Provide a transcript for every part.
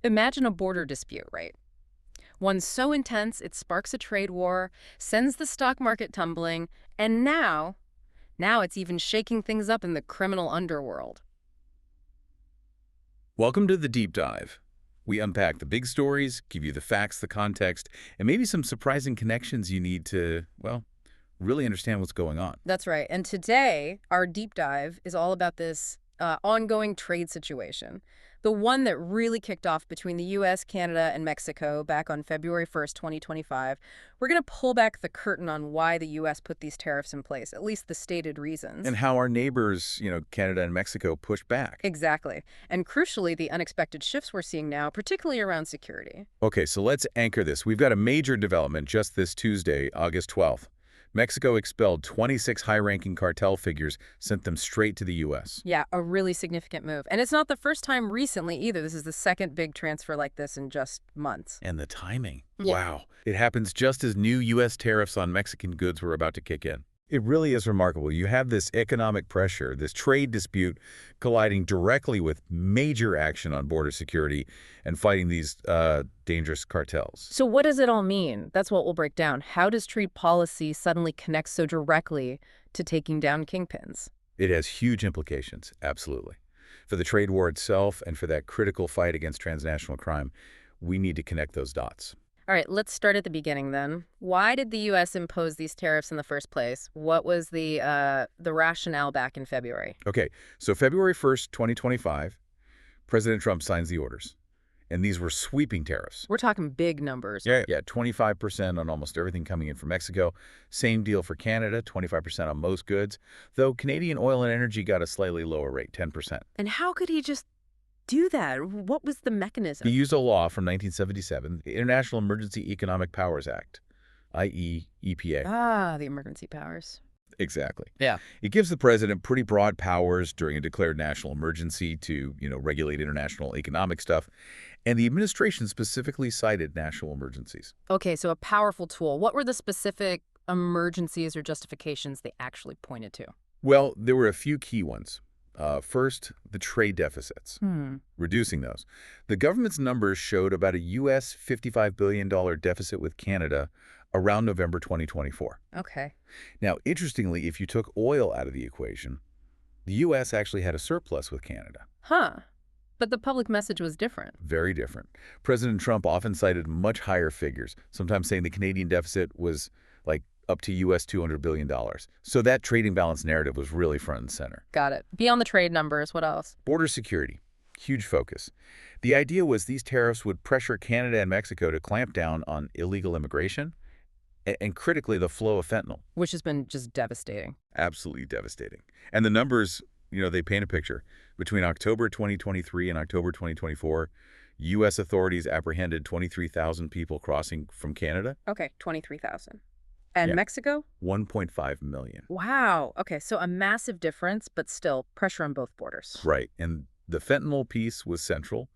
Imagine a border dispute, right? One so intense it sparks a trade war, sends the stock market tumbling, and now it's even shaking things up in the criminal underworld. Welcome to the Deep Dive. We unpack the big stories, give you the facts, the context, and maybe some surprising connections you need to, well, really understand what's going on. That's right. And today, our deep dive is all about this ongoing trade situation. The one that really kicked off between the U.S., Canada, and Mexico back on February 1st, 2025. We're going to pull back the curtain on why the U.S. put these tariffs in place, at least the stated reasons. And how our neighbors, Canada and Mexico, push back. Exactly. And crucially, the unexpected shifts we're seeing now, particularly around security. Okay, so let's anchor this. We've got a major development just this Tuesday, August 12th. Mexico expelled 26 high-ranking cartel figures, sent them straight to the U.S. Yeah, a really significant move. And it's not the first time recently either. This is the second big transfer like this in just months. And the timing. Yeah. Wow. It happens just as new U.S. tariffs on Mexican goods were about to kick in. It really is remarkable. You have this economic pressure, this trade dispute colliding directly with major action on border security and fighting these dangerous cartels. So what does it all mean? That's what we'll break down. How does trade policy suddenly connect so directly to taking down kingpins? It has huge implications, absolutely. For the trade war itself and for that critical fight against transnational crime, we need to connect those dots. All right, let's start at the beginning then. Why did the U.S. impose these tariffs in the first place? What was the rationale back in February? Okay, so February 1st, 2025, President Trump signs the orders. And these were sweeping tariffs. We're talking big numbers. Yeah, 25% on almost everything coming in from Mexico. Same deal for Canada, 25% on most goods, though Canadian oil and energy got a slightly lower rate, 10%. And how could he just do that? What was the mechanism? He used a law from 1977, the International Emergency Economic Powers Act, i.e. EPA. Ah, the emergency powers. Exactly. Yeah. It gives the president pretty broad powers during a declared national emergency to, regulate international economic stuff. And the administration specifically cited national emergencies. Okay, so a powerful tool. What were the specific emergencies or justifications they actually pointed to? Well, there were a few key ones. First, the trade deficits, reducing those. The government's numbers showed about a U.S. $55 billion deficit with Canada around November 2024. Okay. Now, interestingly, if you took oil out of the equation, the U.S. actually had a surplus with Canada. Huh. But the public message was different. Very different. President Trump often cited much higher figures, sometimes saying the Canadian deficit was like up to U.S. $200 billion. So that trading balance narrative was really front and center. Got it. Beyond the trade numbers, what else? Border security, huge focus. The idea was these tariffs would pressure Canada and Mexico to clamp down on illegal immigration and critically the flow of fentanyl. Which has been just devastating. Absolutely devastating. And the numbers, they paint a picture. Between October 2023 and October 2024, U.S. authorities apprehended 23,000 people crossing from Canada. Okay, 23,000. And Mexico? 1.5 million. Wow. Okay, so a massive difference, but still pressure on both borders. Right. And the fentanyl piece was central.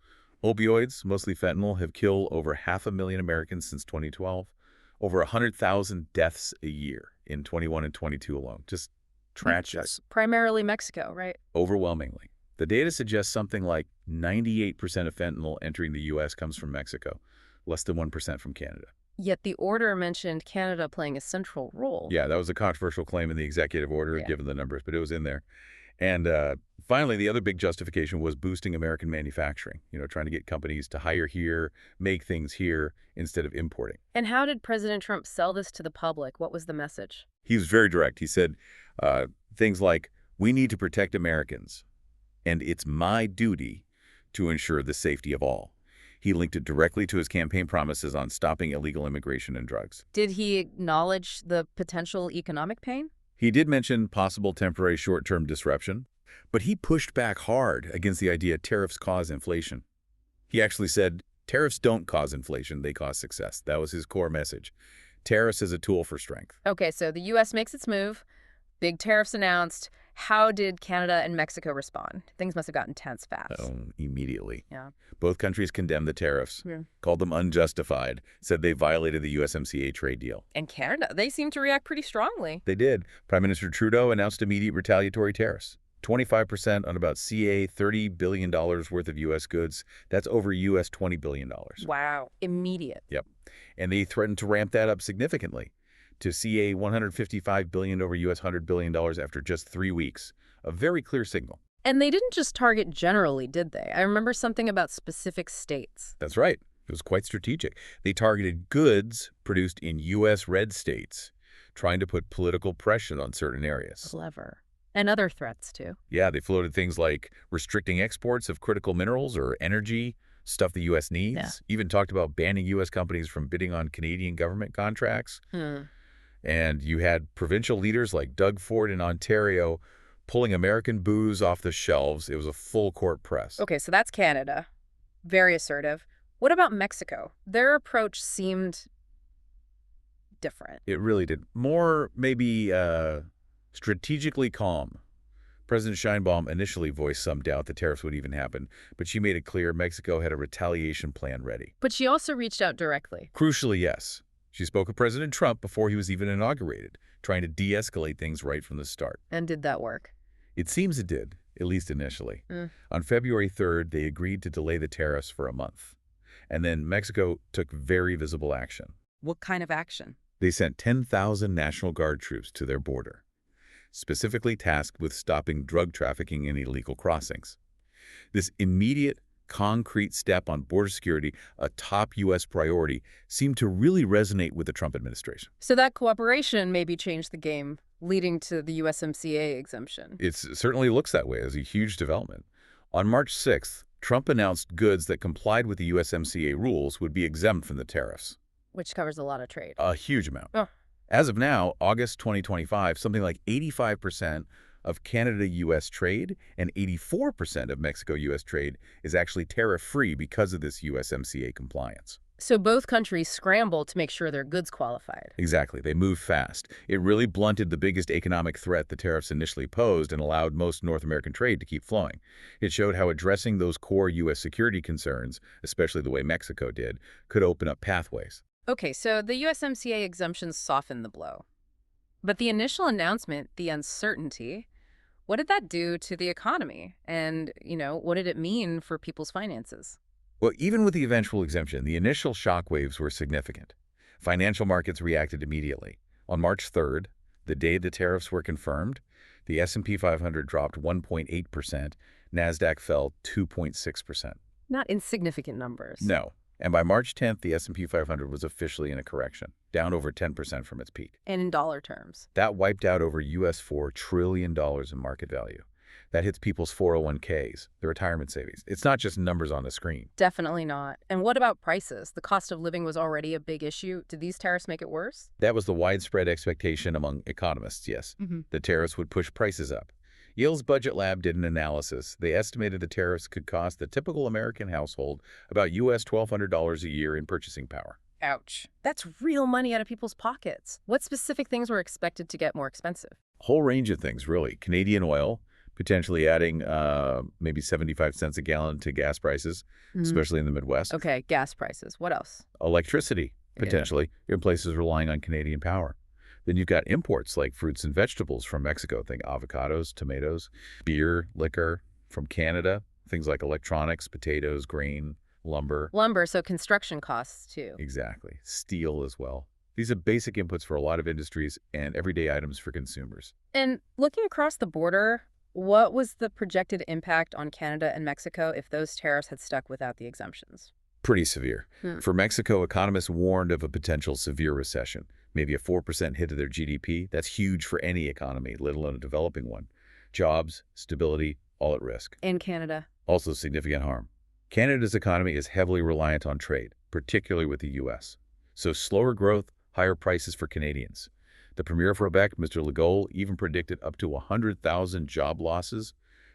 Opioids, mostly fentanyl, have killed over 500,000 Americans since 2012. Over 100,000 deaths a year in 21 and 22 alone. Just tragic. Primarily Mexico, right? Overwhelmingly. The data suggests something like 98% of fentanyl entering the U.S. comes from Mexico, less than 1% from Canada. Yet the order mentioned Canada playing a central role. Yeah, that was a controversial claim in the executive order, given the numbers, but it was in there. And finally, the other big justification was boosting American manufacturing, trying to get companies to hire here, make things here instead of importing. And how did President Trump sell this to the public? What was the message? He was very direct. He said things like, we need to protect Americans, and it's my duty to ensure the safety of all. He linked it directly to his campaign promises on stopping illegal immigration and drugs. Did he acknowledge the potential economic pain? He did mention possible temporary short-term disruption, but he pushed back hard against the idea tariffs cause inflation. He actually said, tariffs don't cause inflation, they cause success. That was his core message. Tariffs as a tool for strength. Okay, so the U.S. makes its move. Big tariffs announced. How did Canada and Mexico respond? Things must have gotten tense fast. Immediately. Yeah. Both countries condemned the tariffs, called them unjustified, said they violated the USMCA trade deal. And Canada, they seemed to react pretty strongly. They did. Prime Minister Trudeau announced immediate retaliatory tariffs. 25% on about CA $30 billion worth of U.S. goods. That's over U.S. $20 billion. Wow. Immediate. Yep. And they threatened to ramp that up significantly to CA $155 billion over U.S. $100 billion after just 3 weeks. A very clear signal. And they didn't just target generally, did they? I remember something about specific states. That's right. It was quite strategic. They targeted goods produced in U.S. red states, trying to put political pressure on certain areas. Clever. And other threats, too. Yeah, they floated things like restricting exports of critical minerals or energy, stuff the U.S. needs. Yeah. Even talked about banning U.S. companies from bidding on Canadian government contracts. And you had provincial leaders like Doug Ford in Ontario pulling American booze off the shelves. It was a full court press. Okay, so that's Canada. Very assertive. What about Mexico? Their approach seemed different. It really did. More maybe strategically calm. President Sheinbaum initially voiced some doubt the tariffs would even happen, but she made it clear Mexico had a retaliation plan ready. But she also reached out directly. Crucially, yes. She spoke of President Trump before he was even inaugurated, trying to de-escalate things right from the start. And did that work? It seems it did, at least initially. On February 3rd, they agreed to delay the tariffs for a month. And then Mexico took very visible action. What kind of action? They sent 10,000 National Guard troops to their border, specifically tasked with stopping drug trafficking and illegal crossings. This immediate, concrete step on border security, a top U.S. priority, seemed to really resonate with the Trump administration. So that cooperation maybe changed the game, leading to the USMCA exemption. It certainly looks that way as a huge development. On March 6th, Trump announced goods that complied with the USMCA rules would be exempt from the tariffs. Which covers a lot of trade. A huge amount. Oh. As of now, August 2025, something like 85% of Canada-U.S. trade and 84% of Mexico-U.S. trade is actually tariff-free because of this USMCA compliance. So both countries scrambled to make sure their goods qualified. Exactly. They moved fast. It really blunted the biggest economic threat the tariffs initially posed and allowed most North American trade to keep flowing. It showed how addressing those core U.S. security concerns, especially the way Mexico did, could open up pathways. Okay, so the USMCA exemptions softened the blow. But the initial announcement, the uncertainty, what did that do to the economy? And, what did it mean for people's finances? Well, even with the eventual exemption, the initial shockwaves were significant. Financial markets reacted immediately. On March 3rd, the day the tariffs were confirmed, the S&P 500 dropped 1.8%, NASDAQ fell 2.6%. Not insignificant numbers. No. And by March 10th, the S&P 500 was officially in a correction, down over 10% from its peak. And in dollar terms? That wiped out over U.S. $4 trillion in market value. That hits people's 401ks, their retirement savings. It's not just numbers on the screen. Definitely not. And what about prices? The cost of living was already a big issue. Did these tariffs make it worse? That was the widespread expectation among economists, yes. The tariffs would push prices up. Yale's Budget Lab did an analysis. They estimated the tariffs could cost the typical American household about U.S. $1,200 a year in purchasing power. Ouch. That's real money out of people's pockets. What specific things were expected to get more expensive? A whole range of things, really. Canadian oil, potentially adding maybe 75 cents a gallon to gas prices, especially in the Midwest. Okay, gas prices. What else? Electricity, potentially, in places relying on Canadian power. Then you've got imports like fruits and vegetables from Mexico. Think avocados, tomatoes, beer, liquor from Canada, things like electronics, potatoes, grain, lumber. Lumber, so construction costs too. Exactly. Steel as well. These are basic inputs for a lot of industries and everyday items for consumers. And looking across the border, what was the projected impact on Canada and Mexico if those tariffs had stuck without the exemptions? Pretty severe. For Mexico, economists warned of a potential severe recession, maybe a 4% hit to their GDP. That's huge for any economy, let alone a developing one. Jobs, stability, all at risk. In Canada? Also significant harm. Canada's economy is heavily reliant on trade, particularly with the U.S. So slower growth, higher prices for Canadians. The Premier of Quebec, Mr. Legault, even predicted up to 100,000 job losses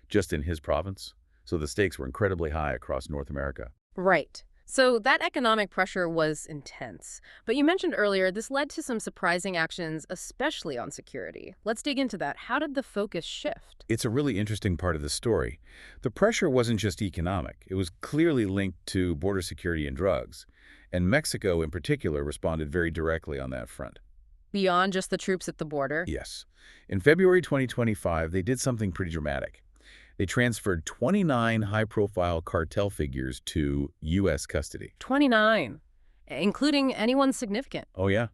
just in his province. So the stakes were incredibly high across North America. Right. So that economic pressure was intense. But you mentioned earlier this led to some surprising actions, especially on security. Let's dig into that. How did the focus shift? It's a really interesting part of the story. The pressure wasn't just economic. It was clearly linked to border security and drugs. And Mexico, in particular, responded very directly on that front. Beyond just the troops at the border? Yes. In February 2025, they did something pretty dramatic. They transferred 29 high-profile cartel figures to U.S. custody. 29, including anyone significant. Oh, yeah.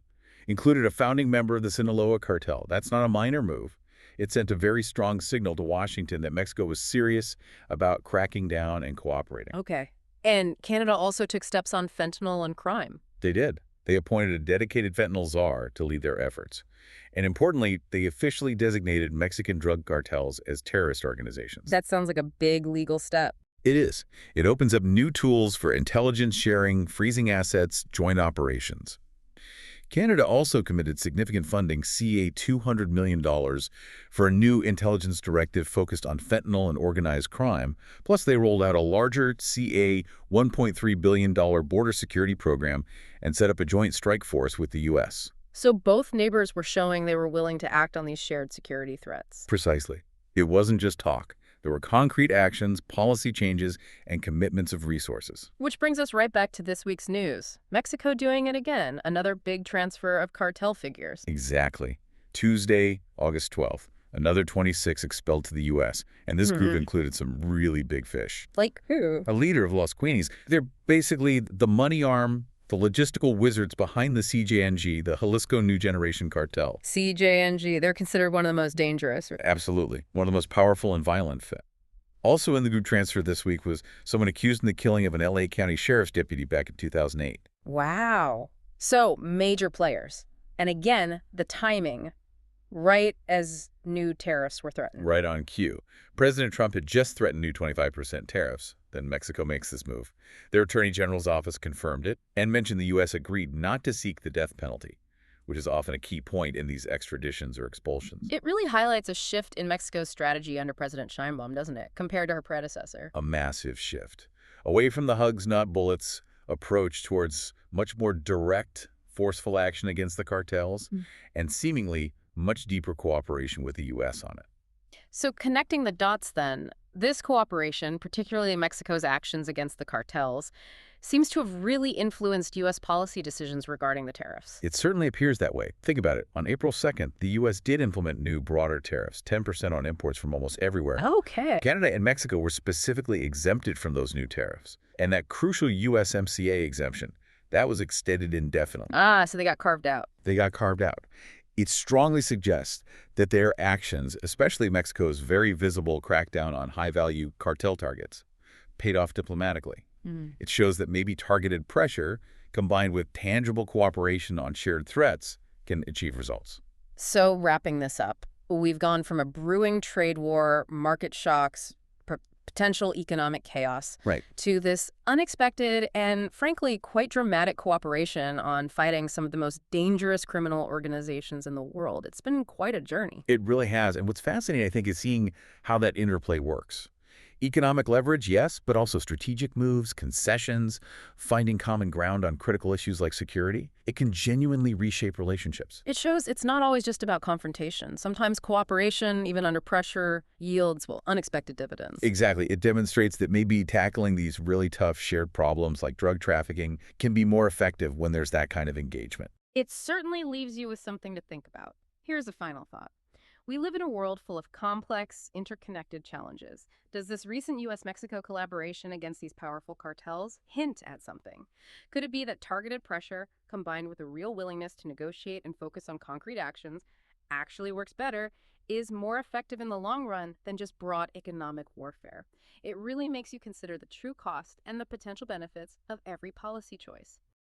Included a founding member of the Sinaloa cartel. That's not a minor move. It sent a very strong signal to Washington that Mexico was serious about cracking down and cooperating. Okay. And Canada also took steps on fentanyl and crime. They did. They appointed a dedicated fentanyl czar to lead their efforts. And importantly, they officially designated Mexican drug cartels as terrorist organizations. That sounds like a big legal step. It is. It opens up new tools for intelligence sharing, freezing assets, joint operations. Canada also committed significant funding, CA $200 million, for a new intelligence directive focused on fentanyl and organized crime. Plus, they rolled out a larger CA $1.3 billion border security program and set up a joint strike force with the U.S. So both neighbors were showing they were willing to act on these shared security threats. Precisely. It wasn't just talk. There were concrete actions, policy changes, and commitments of resources. Which brings us right back to this week's news. Mexico doing it again, another big transfer of cartel figures. Exactly. Tuesday, August 12th, another 26 expelled to the U.S., and this group included some really big fish. Like who? A leader of Los Queenies. They're basically the money arm, the logistical wizards behind the CJNG, the Jalisco New Generation Cartel. CJNG, they're considered one of the most dangerous. Absolutely. One of the most powerful and violent. Also in the group transfer this week was someone accused in the killing of an L.A. County Sheriff's deputy back in 2008. Wow. So, major players. And again, the timing, right as new tariffs were threatened. Right on cue. President Trump had just threatened new 25% tariffs. Then Mexico makes this move. Their Attorney General's office confirmed it and mentioned the U.S. agreed not to seek the death penalty, which is often a key point in these extraditions or expulsions. It really highlights a shift in Mexico's strategy under President Sheinbaum, doesn't it, compared to her predecessor? A massive shift. Away from the hugs, not bullets approach towards much more direct, forceful action against the cartels and seemingly much deeper cooperation with the U.S. on it. So connecting the dots then, this cooperation, particularly Mexico's actions against the cartels, seems to have really influenced U.S. policy decisions regarding the tariffs. It certainly appears that way. Think about it. On April 2nd, the U.S. did implement new, broader tariffs, 10% on imports from almost everywhere. Okay. Canada and Mexico were specifically exempted from those new tariffs. And that crucial USMCA exemption, that was extended indefinitely. So they got carved out. They got carved out. It strongly suggests that their actions, especially Mexico's very visible crackdown on high-value cartel targets, paid off diplomatically. It shows that maybe targeted pressure, combined with tangible cooperation on shared threats, can achieve results. So wrapping this up, we've gone from a brewing trade war, market shocks, potential economic chaos, to this unexpected and, frankly, quite dramatic cooperation on fighting some of the most dangerous criminal organizations in the world. It's been quite a journey. It really has. And what's fascinating, I think, is seeing how that interplay works. Economic leverage, yes, but also strategic moves, concessions, finding common ground on critical issues like security. It can genuinely reshape relationships. It shows it's not always just about confrontation. Sometimes cooperation, even under pressure, yields, well, unexpected dividends. Exactly. It demonstrates that maybe tackling these really tough shared problems like drug trafficking can be more effective when there's that kind of engagement. It certainly leaves you with something to think about. Here's a final thought. We live in a world full of complex, interconnected challenges. Does this recent U.S.-Mexico collaboration against these powerful cartels hint at something? Could it be that targeted pressure, combined with a real willingness to negotiate and focus on concrete actions, actually works better, is more effective in the long run than just broad economic warfare? It really makes you consider the true cost and the potential benefits of every policy choice.